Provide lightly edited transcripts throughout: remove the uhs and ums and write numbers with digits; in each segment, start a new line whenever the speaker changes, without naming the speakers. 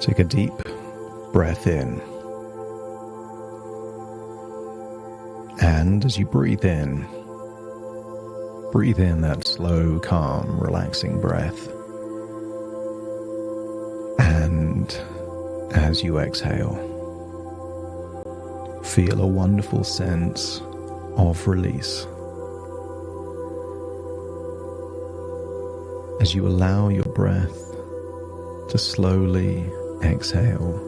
Take a deep breath in. And as you breathe in that slow, calm, relaxing breath. And as you exhale, feel a wonderful sense of release. As you allow your breath to slowly exhale,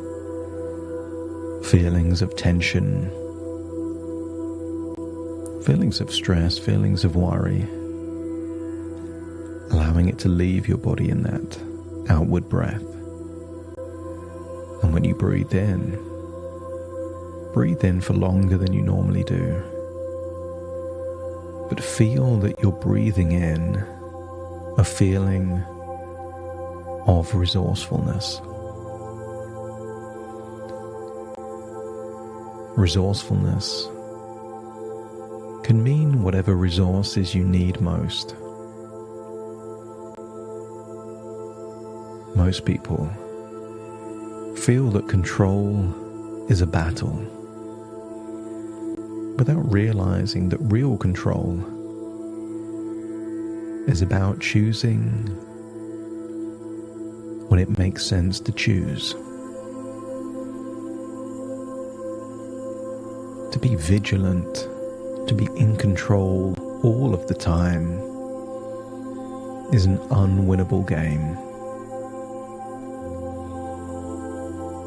feelings of tension, feelings of stress, feelings of worry, allowing it to leave your body in that outward breath. And when you breathe in for longer than you normally do. But feel that you're breathing in a feeling of resourcefulness. Resourcefulness can mean whatever resources you need most. Most people feel that control is a battle, without realizing that real control is about choosing when it makes sense to choose. To be vigilant, to be in control all of the time is an unwinnable game.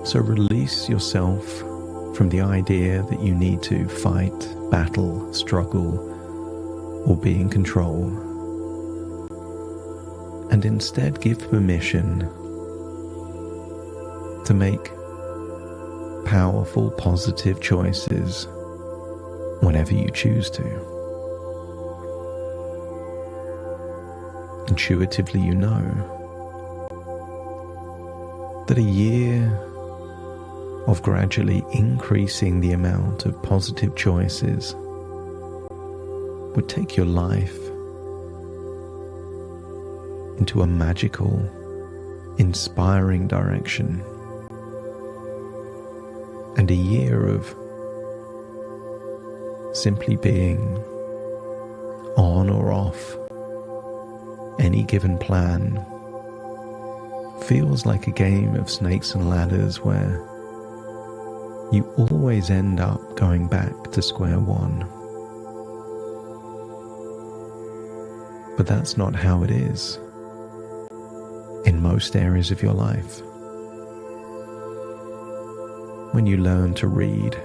So release yourself from the idea that you need to fight, battle, struggle, or be in control. And instead give permission to make powerful, positive choices whenever you choose to. Intuitively, you know that a year of gradually increasing the amount of positive choices would take your life into a magical, inspiring direction. And a year of simply being on or off any given plan feels like a game of snakes and ladders where you always end up going back to square one. But that's not how it is in most areas of your life. When you learn to read,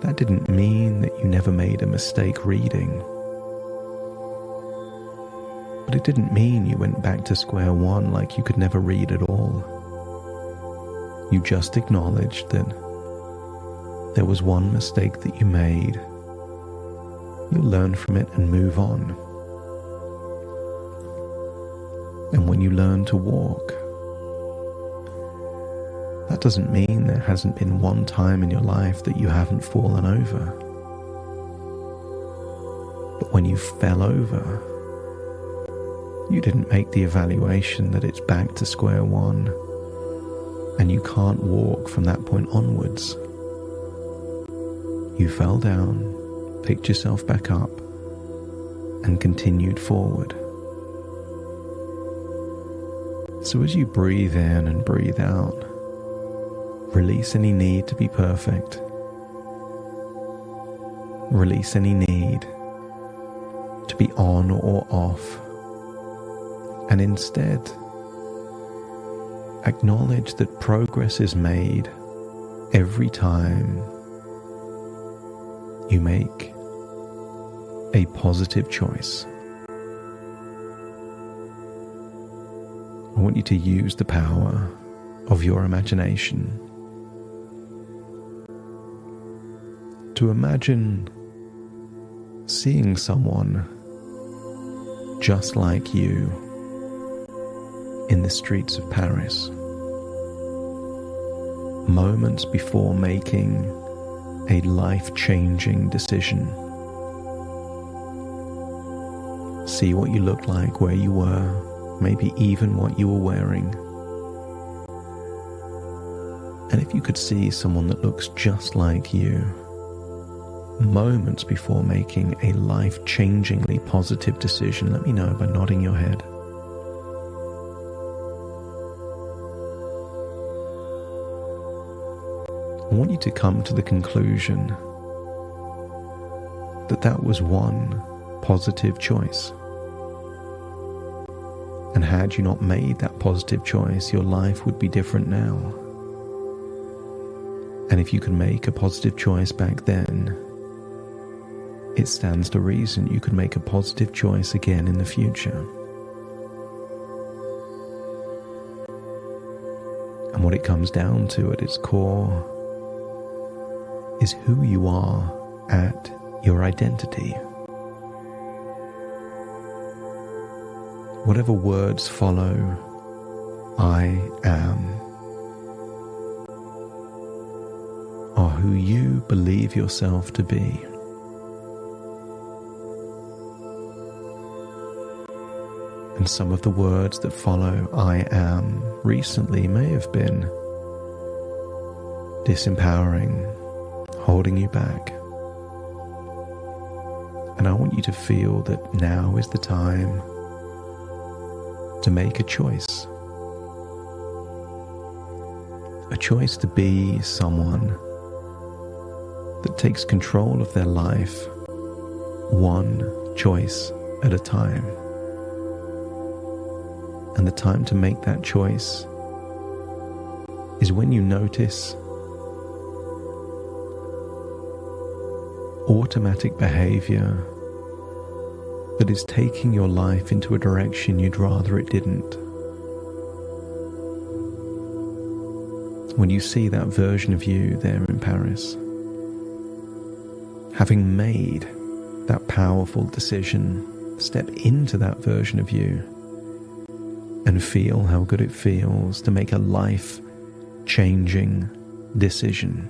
that didn't mean that you never made a mistake reading. But it didn't mean you went back to square one like you could never read at all. You just acknowledged that there was one mistake that you made. You learn from it and move on. And when you learn to walk, that doesn't mean there hasn't been one time in your life that you haven't fallen over. But when you fell over, you didn't make the evaluation that it's back to square one and you can't walk from that point onwards. You fell down, picked yourself back up, and continued forward. So as you breathe in and breathe out, release any need to be perfect. Release any need to be on or off. And instead, acknowledge that progress is made every time you make a positive choice. I want you to use the power of your imagination to imagine seeing someone just like you in the streets of Paris, moments before making a life-changing decision. See what you look like where you were, maybe even what you were wearing. And if you could see someone that looks just like you, moments before making a life-changingly positive decision, let me know by nodding your head. I want you to come to the conclusion that that was one positive choice. And had you not made that positive choice, your life would be different now. And if you could make a positive choice back then, it stands to reason you could make a positive choice again in the future. And what it comes down to at its core is who you are at your identity. Whatever words follow, I am, are who you believe yourself to be. And some of the words that follow I am recently may have been disempowering, holding you back. And I want you to feel that now is the time to make a choice. A choice to be someone that takes control of their life, one choice at a time. And the time to make that choice is when you notice automatic behavior that is taking your life into a direction you'd rather it didn't. When you see that version of you there in Paris, having made that powerful decision, step into that version of you and feel how good it feels to make a life-changing decision.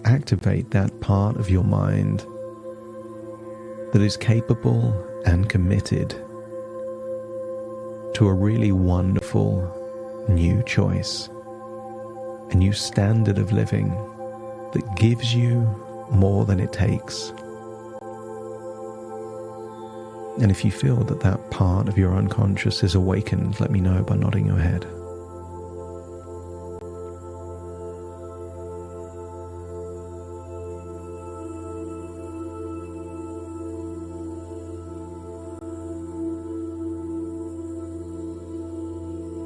Activate that part of your mind that is capable and committed to a really wonderful new choice, a new standard of living that gives you more than it takes. And if you feel that that part of your unconscious is awakened, let me know by nodding your head.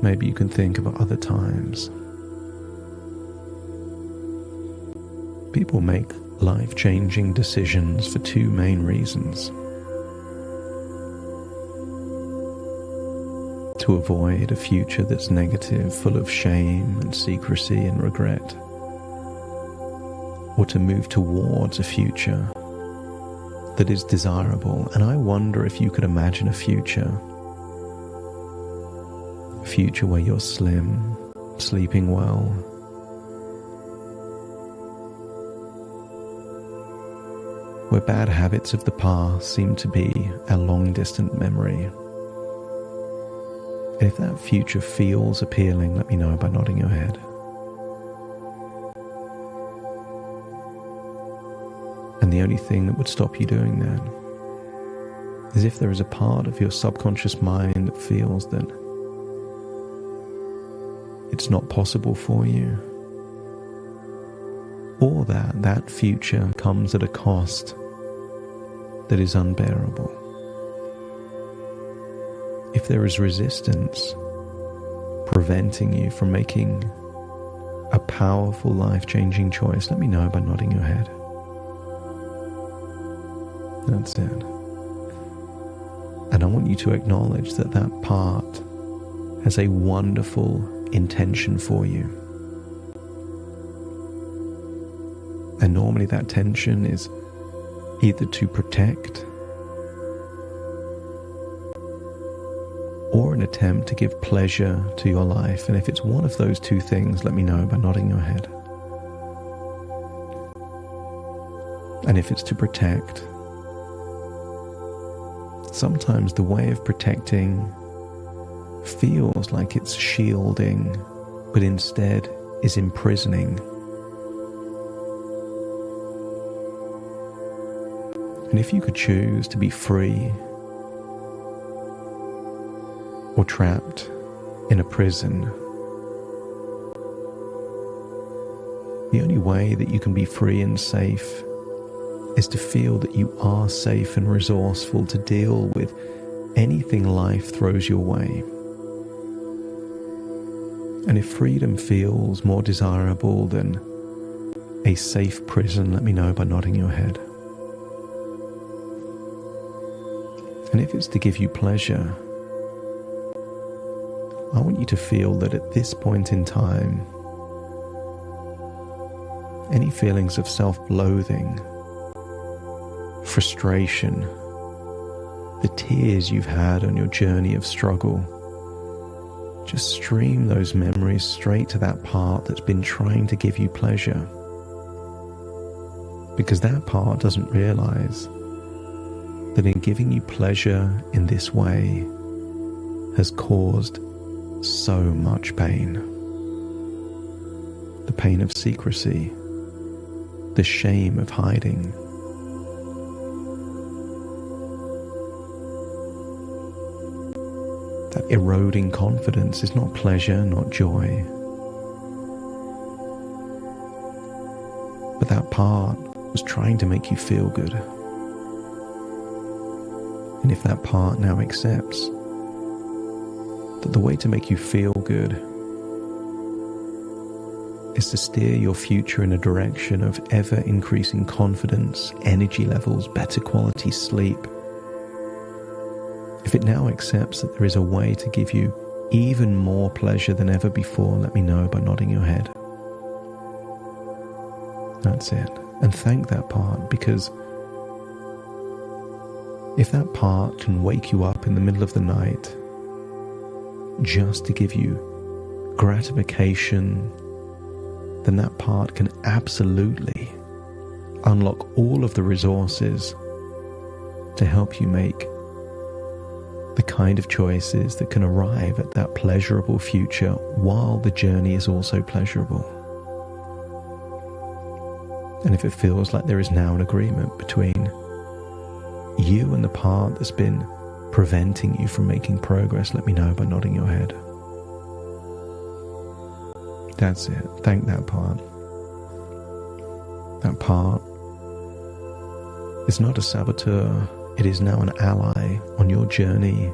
Maybe you can think of other times. People make life-changing decisions for two main reasons. To avoid a future that's negative, full of shame and secrecy and regret. Or to move towards a future that is desirable. And I wonder if you could imagine a future where you're slim, sleeping well, where bad habits of the past seem to be a long-distant memory. And if that future feels appealing, let me know by nodding your head. And the only thing that would stop you doing that is if there is a part of your subconscious mind that feels that it's not possible for you, or that future comes at a cost that is unbearable. If there is resistance preventing you from making a powerful life-changing choice, let me know by nodding your head. That's it. And I want you to acknowledge that that part has a wonderful intention for you. And normally that tension is either to protect or an attempt to give pleasure to your life. And if it's one of those two things, let me know by nodding your head. And if it's to protect, sometimes the way of protecting feels like it's shielding but instead is imprisoning. And if you could choose to be free or trapped in a prison, the only way that you can be free and safe is to feel that you are safe and resourceful to deal with anything life throws your way. And if freedom feels more desirable than a safe prison, let me know by nodding your head. And if it's to give you pleasure, I want you to feel that at this point in time, any feelings of self-loathing, frustration, the tears you've had on your journey of struggle, just stream those memories straight to that part that's been trying to give you pleasure. Because that part doesn't realize that in giving you pleasure in this way has caused so much pain. The pain of secrecy, the shame of hiding. That eroding confidence is not pleasure, not joy. But that part was trying to make you feel good. And if that part now accepts that the way to make you feel good is to steer your future in a direction of ever-increasing confidence, energy levels, better quality sleep, if it now accepts that there is a way to give you even more pleasure than ever before, let me know by nodding your head. That's it. And thank that part, because if that part can wake you up in the middle of the night just to give you gratification, then that part can absolutely unlock all of the resources to help you make the kind of choices that can arrive at that pleasurable future while the journey is also pleasurable. And if it feels like there is now an agreement between you and the part that's been preventing you from making progress, let me know by nodding your head. That's it. Thank that part. That part is not a saboteur. It is now an ally on your journey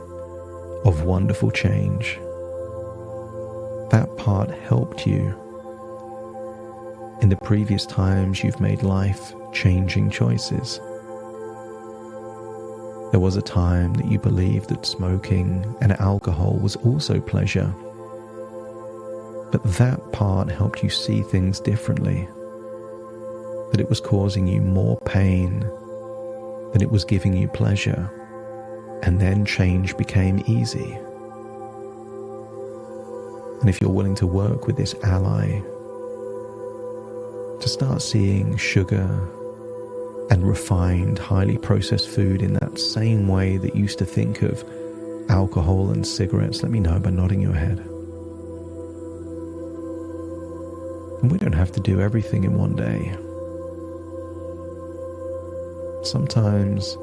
of wonderful change. That part helped you in the previous times you've made life-changing choices. There was a time that you believed that smoking and alcohol was also pleasure. But that part helped you see things differently. That it was causing you more pain than it was giving you pleasure. And then change became easy. And if you're willing to work with this ally, to start seeing sugar and refined, highly processed food in that same way that you used to think of alcohol and cigarettes, let me know by nodding your head. And we don't have to do everything in one day. Sometimes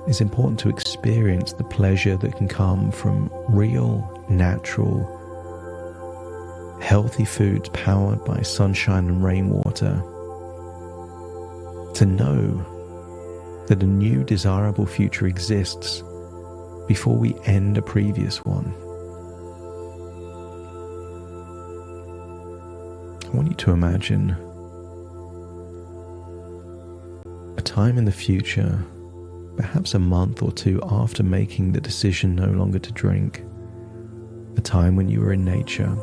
it's important to experience the pleasure that can come from real, natural, healthy foods powered by sunshine and rainwater. To know that a new desirable future exists before we end a previous one. I want you to imagine a time in the future, perhaps a month or two after making the decision no longer to drink, a time when you were in nature,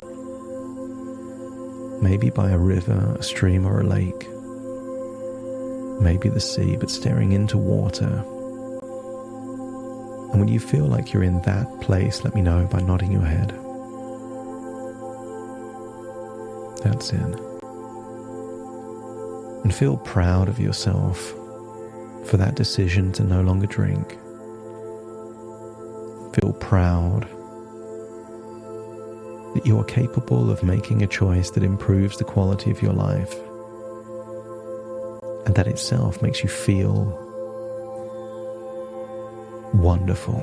maybe by a river, a stream or a lake, maybe the sea, but staring into water. And when you feel like you're in that place, let me know by nodding your head. That's it. And feel proud of yourself for that decision to no longer drink. Feel proud that you are capable of making a choice that improves the quality of your life, and that itself makes you feel wonderful.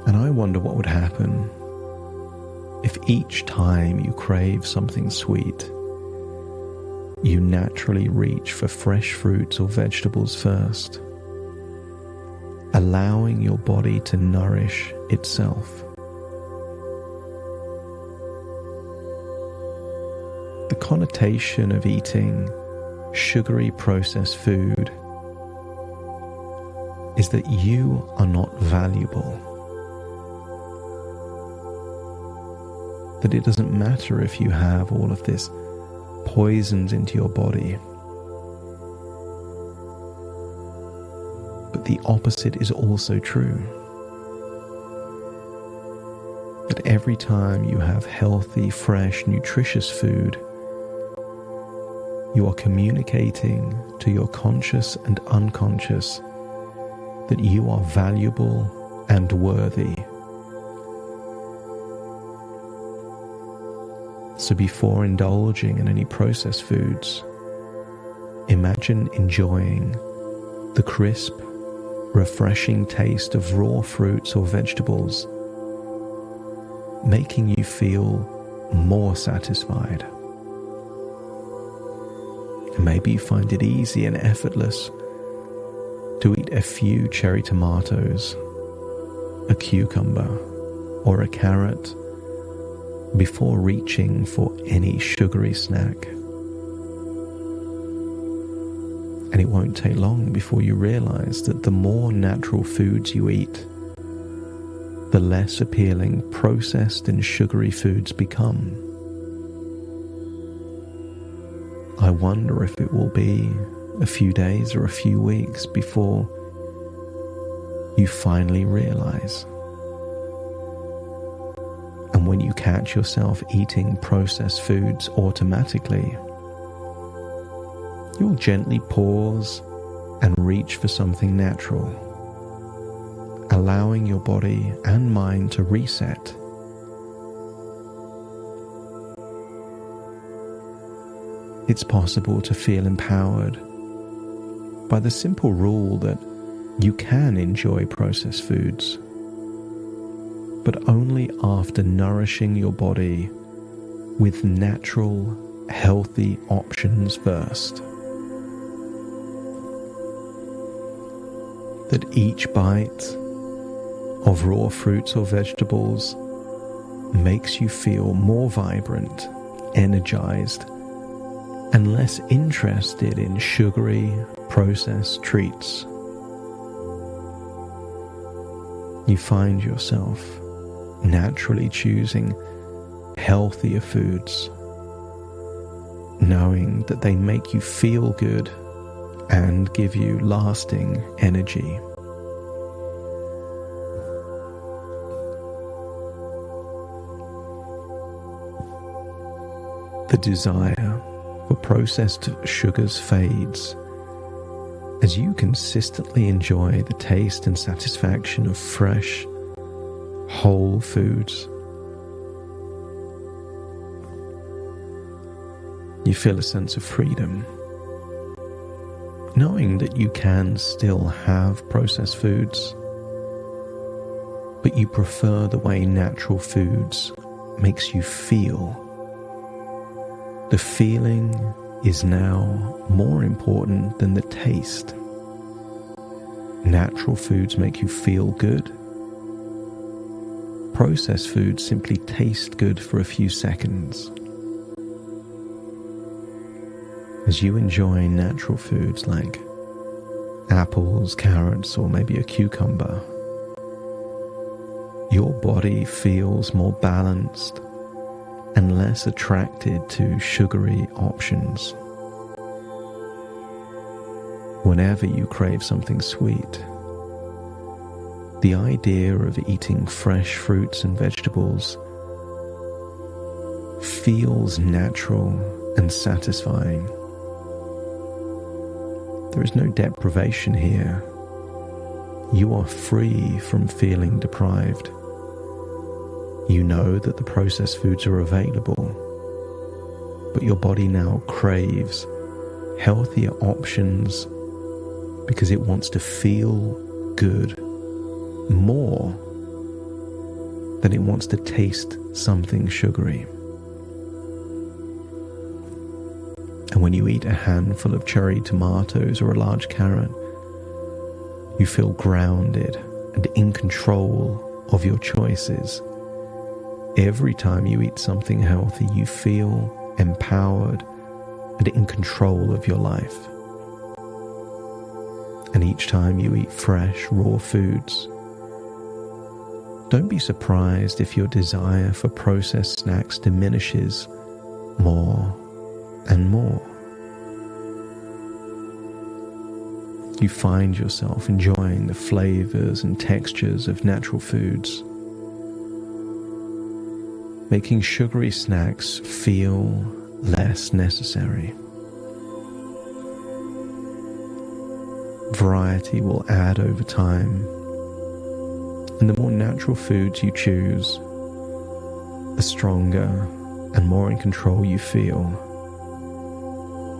And I wonder what would happen if each time you crave something sweet, you naturally reach for fresh fruits or vegetables first, allowing your body to nourish itself. The connotation of eating sugary processed food is that you are not valuable. That it doesn't matter if you have all of this poisoned into your body. But the opposite is also true. That every time you have healthy, fresh, nutritious food, you are communicating to your conscious and unconscious that you are valuable and worthy. So before indulging in any processed foods, imagine enjoying the crisp, refreshing taste of raw fruits or vegetables, making you feel more satisfied. And maybe you find it easy and effortless to eat a few cherry tomatoes, a cucumber, or a carrot before reaching for any sugary snack. And it won't take long before you realize that the more natural foods you eat, the less appealing processed and sugary foods become. I wonder if it will be a few days or a few weeks before you finally realize. And when you catch yourself eating processed foods automatically, you'll gently pause and reach for something natural, allowing your body and mind to reset. It's possible to feel empowered by the simple rule that you can enjoy processed foods, but only after nourishing your body with natural, healthy options first. That each bite of raw fruits or vegetables makes you feel more vibrant, energized, and less interested in sugary, processed treats. You find yourself naturally choosing healthier foods, knowing that they make you feel good and give you lasting energy. The desire for processed sugars fades as you consistently enjoy the taste and satisfaction of fresh, whole foods. You feel a sense of freedom, knowing that you can still have processed foods, but you prefer the way natural foods makes you feel. The feeling is now more important than the taste. Natural foods make you feel good. Processed foods simply taste good for a few seconds. As you enjoy natural foods like apples, carrots, or maybe a cucumber, your body feels more balanced and less attracted to sugary options. Whenever you crave something sweet, the idea of eating fresh fruits and vegetables feels natural and satisfying. There is no deprivation here. you are free from feeling deprived. You know that the processed foods are available, but your body now craves healthier options because it wants to feel good more than it wants to taste something sugary. And when you eat a handful of cherry tomatoes or a large carrot, you feel grounded and in control of your choices. Every time you eat something healthy, you feel empowered and in control of your life. And each time you eat fresh, raw foods, don't be surprised if your desire for processed snacks diminishes more and more. You find yourself enjoying the flavors and textures of natural foods, making sugary snacks feel less necessary. Variety will add over time, and the more natural foods you choose, the stronger and more in control you feel,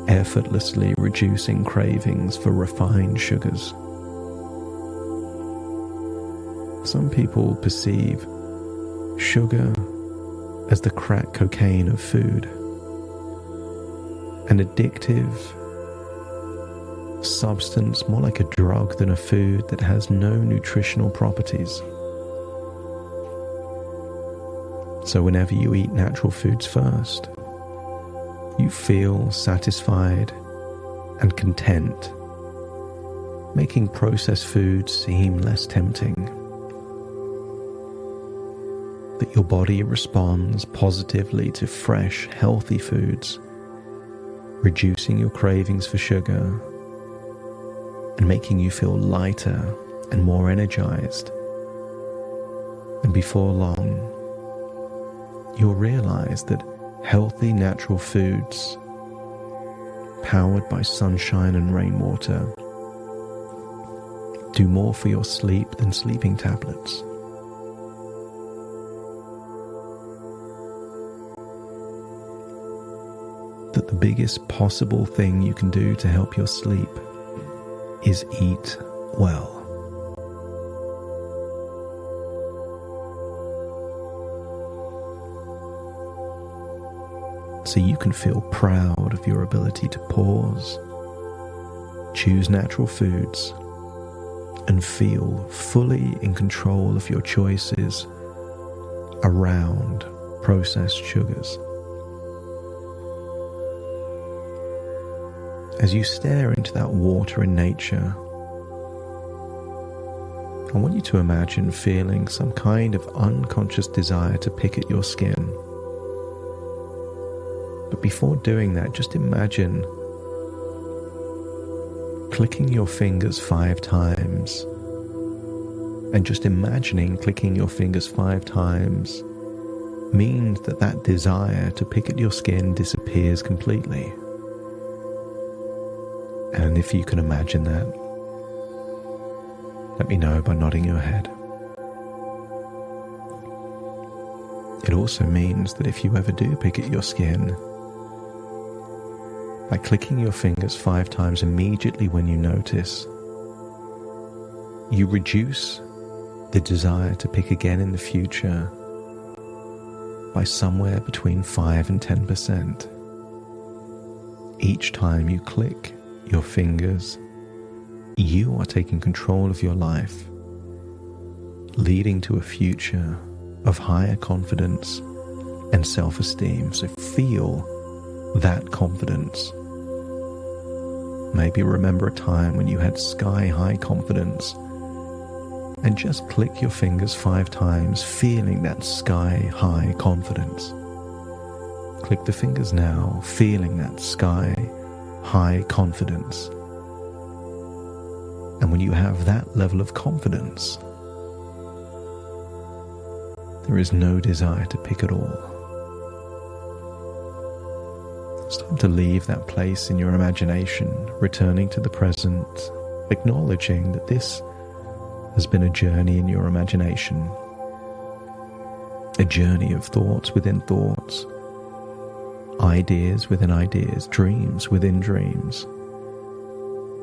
effortlessly reducing cravings for refined sugars. Some people perceive sugar as the crack cocaine of food, an addictive substance more like a drug than a food that has no nutritional properties. So whenever you eat natural foods first, you feel satisfied and content, making processed foods seem less tempting. That your body responds positively to fresh, healthy foods, reducing your cravings for sugar and making you feel lighter and more energized. And before long, you'll realize that healthy natural foods, powered by sunshine and rainwater, do more for your sleep than sleeping tablets. That the biggest possible thing you can do to help your sleep is eat well. So you can feel proud of your ability to pause, choose natural foods, and feel fully in control of your choices around processed sugars. As you stare into that water in nature, I want you to imagine feeling some kind of unconscious desire to pick at your skin. But before doing that, just imagine clicking your fingers 5 times. And just imagining clicking your fingers 5 times means that that desire to pick at your skin disappears completely. And if you can imagine that, let me know by nodding your head. It also means that if you ever do pick at your skin, by clicking your fingers 5 times immediately when you notice, you reduce the desire to pick again in the future by somewhere between 5 and 10%. Each time you click your fingers, you are taking control of your life, leading to a future of higher confidence and self-esteem. So feel that confidence. Maybe remember a time when you had sky-high confidence and just click your fingers 5 times, feeling that sky-high confidence. Click the fingers now, feeling that sky-high confidence. And when you have that level of confidence, there is no desire to pick at all. It's time to leave that place in your imagination, returning to the present, acknowledging that this has been a journey in your imagination, a journey of thoughts within thoughts, ideas within ideas, dreams within dreams.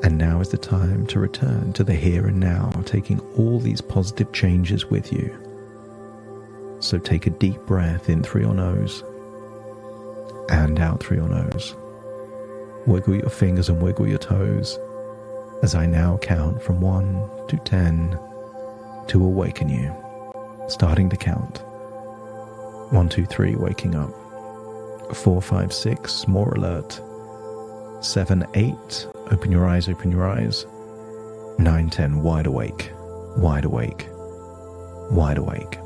And now is the time to return to the here and now, taking all these positive changes with you. So take a deep breath in through your nose and out through your nose. Wiggle your fingers and wiggle your toes as I now count from 1 to 10 to awaken you. Starting to count. 1, 2, 3, waking up. 4, 5, 6, more alert. 7, 8, open your eyes, open your eyes. 9, 10, wide awake, wide awake, wide awake.